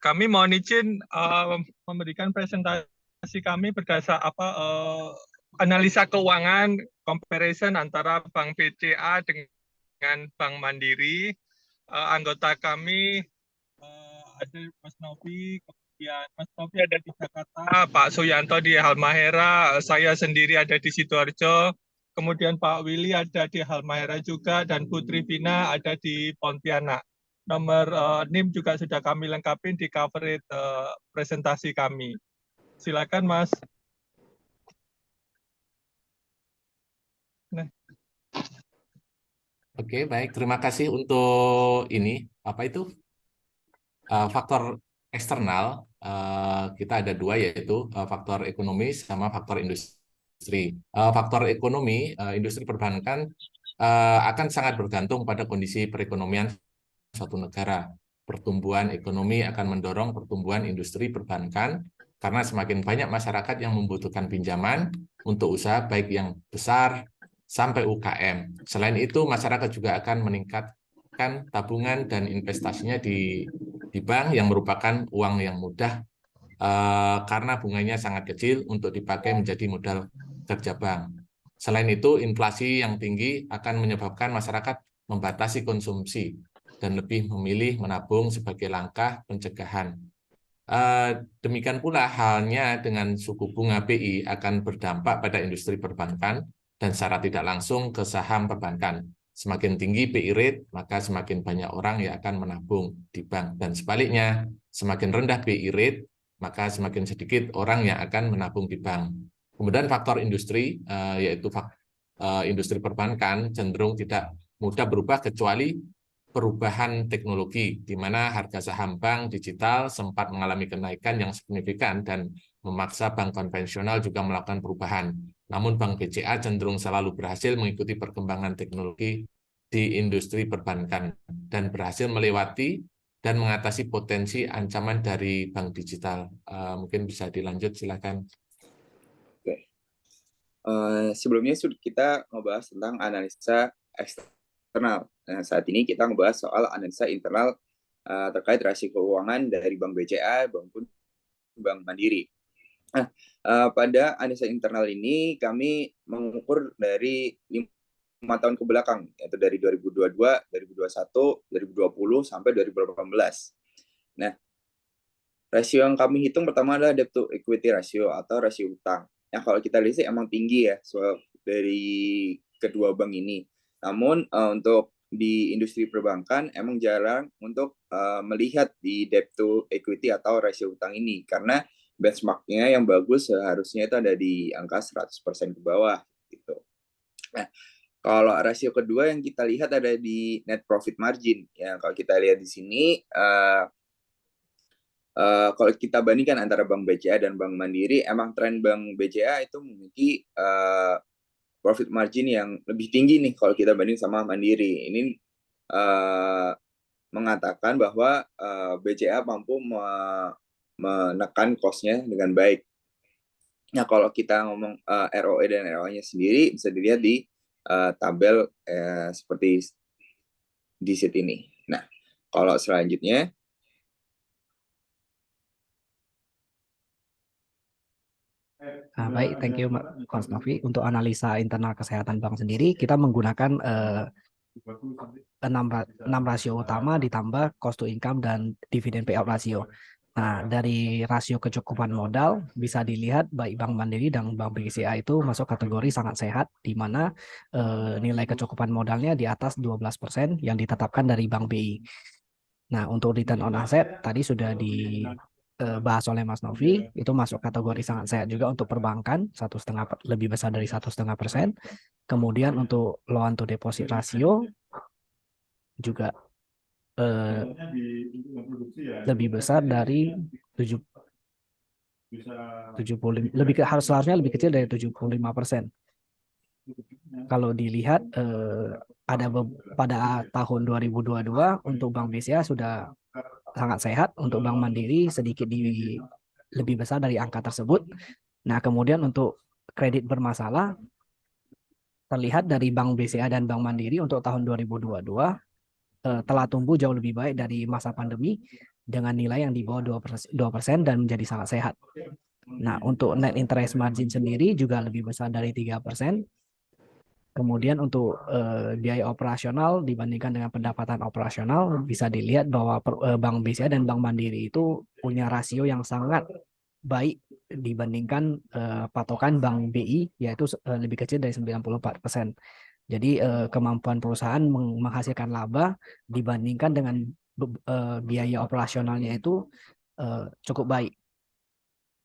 kami mohon izin memberikan presentasi kami berdasar analisa keuangan comparison antara Bank BCA dengan Bank Mandiri. Anggota kami ada Mas Novi, kemudian Mas Novi ada di Jakarta, Pak Suyanto di Halmahera, saya sendiri ada di Sidoarjo, kemudian Pak Willy ada di Halmahera juga, dan Putri Vina ada di Pontianak. Nomor NIM juga sudah kami lengkapi di cover presentasi kami. Silakan, Mas. Nah. Oke, baik. Terima kasih untuk ini. Apa itu? Faktor eksternal. Kita ada dua, yaitu faktor ekonomi sama faktor industri. Faktor ekonomi, industri perbankan akan sangat bergantung pada kondisi perekonomian suatu negara. Pertumbuhan ekonomi akan mendorong pertumbuhan industri perbankan karena semakin banyak masyarakat yang membutuhkan pinjaman untuk usaha baik yang besar sampai UKM. Selain itu, masyarakat juga akan meningkatkan tabungan dan investasinya di bank yang merupakan uang yang mudah karena bunganya sangat kecil untuk dipakai menjadi modal kerja bank. Selain itu, inflasi yang tinggi akan menyebabkan masyarakat membatasi konsumsi dan lebih memilih menabung sebagai langkah pencegahan. Demikian pula halnya dengan suku bunga BI akan berdampak pada industri perbankan dan secara tidak langsung ke saham perbankan. Semakin tinggi BI rate, maka semakin banyak orang yang akan menabung di bank. Dan sebaliknya, semakin rendah BI rate, maka semakin sedikit orang yang akan menabung di bank. Kemudian faktor industri, yaitu industri perbankan cenderung tidak mudah berubah kecuali perubahan teknologi, di mana harga saham bank digital sempat mengalami kenaikan yang signifikan dan memaksa bank konvensional juga melakukan perubahan. Namun Bank BCA cenderung selalu berhasil mengikuti perkembangan teknologi di industri perbankan dan berhasil melewati dan mengatasi potensi ancaman dari bank digital. Mungkin bisa dilanjut, silakan. Oke. Sebelumnya kita ngebahas tentang analisa eksternal. Nah, saat ini kita ngebahas soal analisa internal terkait rasio keuangan dari Bank BCA maupun Bank Mandiri. Nah, pada analisa internal ini kami mengukur dari 5 tahun ke belakang, yaitu dari 2022, 2021, 2020, sampai 2018. Nah, rasio yang kami hitung pertama adalah debt to equity ratio atau rasio utang. Yang kalau kita lihat sih emang tinggi ya dari kedua bank ini. Namun untuk di industri perbankan emang jarang untuk melihat di debt to equity atau rasio utang ini karena benchmarknya yang bagus seharusnya itu ada di angka 100% ke bawah gitu. Nah, kalau rasio kedua yang kita lihat ada di net profit margin. Ya, kalau kita lihat di sini kalau kita bandingkan antara Bank BCA dan Bank Mandiri, emang tren Bank BCA itu memiliki profit margin yang lebih tinggi nih kalau kita banding sama Mandiri. Ini mengatakan bahwa BCA mampu menekan cost-nya dengan baik. Nah, kalau kita ngomong ROE dan ROA-nya sendiri bisa dilihat di tabel seperti di sheet ini. Nah, kalau selanjutnya baik, thank you Mas Novi. Untuk analisa internal kesehatan bank sendiri, kita menggunakan 6 rasio utama ditambah cost to income dan dividend payout ratio. Nah, dari rasio kecukupan modal bisa dilihat baik Bank Mandiri dan Bank BCA itu masuk kategori sangat sehat, di mana nilai kecukupan modalnya di atas 12% yang ditetapkan dari Bank BI. Nah, untuk return on asset tadi sudah dibahas oleh Mas Novi, itu masuk kategori sangat sehat juga untuk perbankan, lebih besar dari 1,5%. Kemudian untuk loan to deposit ratio juga lebih besar dari 70 seharusnya lebih kecil dari 75%. Kalau dilihat pada tahun 2022 untuk Bank BCA sudah sangat sehat, untuk Bank Mandiri sedikit lebih besar dari angka tersebut. Nah, kemudian untuk kredit bermasalah terlihat dari Bank BCA dan Bank Mandiri untuk tahun 2022 telah tumbuh jauh lebih baik dari masa pandemi. dengan nilai yang di bawah 2% dan menjadi sangat sehat. Nah, untuk net interest margin sendiri juga lebih besar dari 3%. Kemudian untuk biaya operasional dibandingkan dengan pendapatan operasional bisa dilihat bahwa Bank BCA dan Bank Mandiri itu punya rasio yang sangat baik dibandingkan patokan Bank BI, yaitu lebih kecil dari 94%. Jadi kemampuan perusahaan menghasilkan laba dibandingkan dengan biaya operasionalnya itu cukup baik.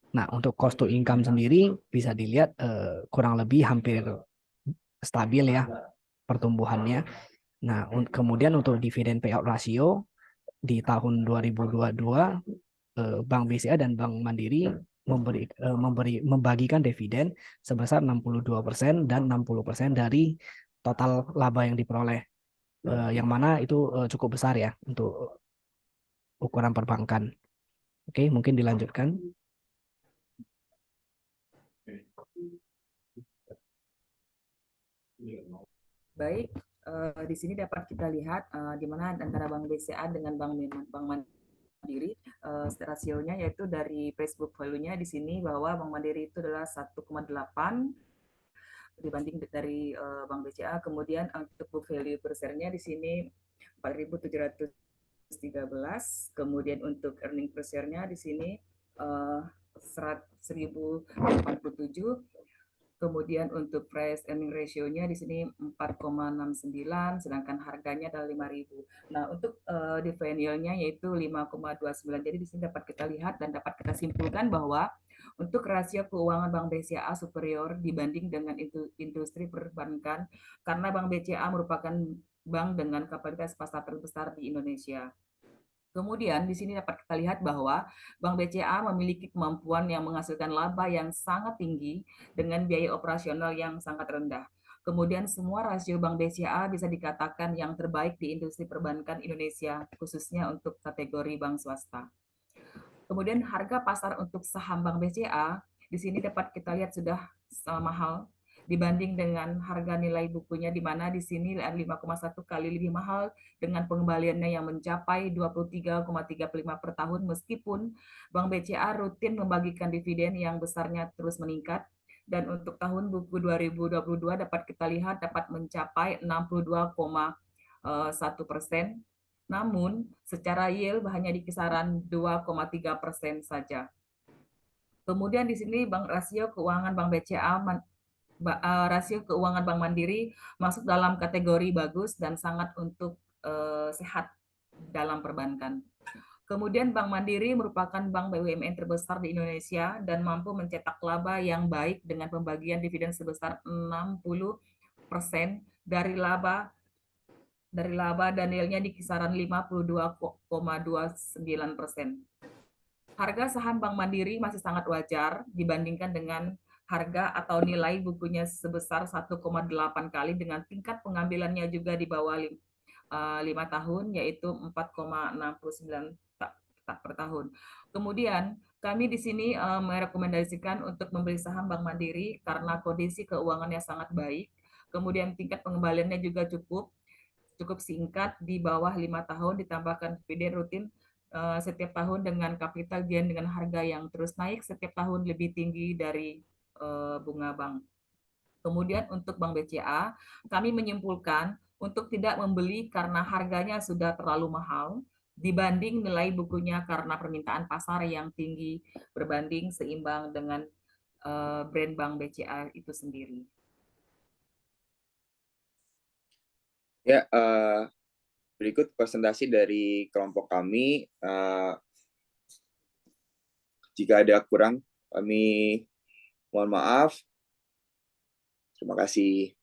Nah, untuk cost to income sendiri bisa dilihat kurang lebih hampir stabil ya pertumbuhannya. Nah, kemudian untuk dividen payout ratio di tahun 2022 Bank BCA dan Bank Mandiri membagikan dividen sebesar 62% dan 60% dari total laba yang diperoleh. Yang mana itu cukup besar ya untuk ukuran perbankan. Oke, mungkin dilanjutkan. Baik, di sini dapat kita lihat di mana antara Bank BCA dengan Bank Mandiri rasionya yaitu dari price book value-nya di sini bahwa Bank Mandiri itu adalah 1,8 dibanding dari Bank BCA. Kemudian untuk book value per share-nya di sini 4.713. Kemudian untuk earning per share-nya di sini 1.087. Kemudian untuk price earning ratio-nya di sini 4,69, sedangkan harganya adalah 5.000. Nah, untuk dividend yield-nya yaitu 5,29. Jadi di sini dapat kita lihat dan dapat kita simpulkan bahwa untuk rasio keuangan Bank BCA superior dibanding dengan industri perbankan karena Bank BCA merupakan bank dengan kapasitas pasar terbesar di Indonesia. Kemudian di sini dapat kita lihat bahwa Bank BCA memiliki kemampuan yang menghasilkan laba yang sangat tinggi dengan biaya operasional yang sangat rendah. Kemudian semua rasio Bank BCA bisa dikatakan yang terbaik di industri perbankan Indonesia, khususnya untuk kategori bank swasta. Kemudian harga pasar untuk saham Bank BCA di sini dapat kita lihat sudah mahal dibanding dengan harga nilai bukunya, di mana di sini 5,1 kali lebih mahal dengan pengembaliannya yang mencapai 23,35 per tahun, meskipun Bank BCA rutin membagikan dividen yang besarnya terus meningkat. Dan untuk tahun buku 2022 dapat kita lihat dapat mencapai 62,1%. Namun secara yield hanya di kisaran 2,3% saja. Kemudian di sini rasio keuangan Bank BCA rasio keuangan Bank Mandiri masuk dalam kategori bagus dan sangat untuk sehat dalam perbankan. Kemudian Bank Mandiri merupakan bank BUMN terbesar di Indonesia dan mampu mencetak laba yang baik dengan pembagian dividen sebesar 60% dari laba dan nilainya di kisaran 52,29%. Harga saham Bank Mandiri masih sangat wajar dibandingkan dengan harga atau nilai bukunya sebesar 1,8 kali dengan tingkat pengambilannya juga di bawah 5 tahun, yaitu 4,69 per tahun. Kemudian kami di sini merekomendasikan untuk membeli saham Bank Mandiri karena kondisi keuangannya sangat baik, kemudian tingkat pengembaliannya juga cukup singkat di bawah 5 tahun, ditambahkan dividen rutin setiap tahun dengan capital gain dengan harga yang terus naik setiap tahun lebih tinggi dari bunga bank. Kemudian untuk Bank BCA, kami menyimpulkan untuk tidak membeli karena harganya sudah terlalu mahal dibanding nilai bukunya karena permintaan pasar yang tinggi berbanding seimbang dengan brand Bank BCA itu sendiri. Ya, berikut presentasi dari kelompok kami. Jika ada kurang, kami mohon maaf. Terima kasih.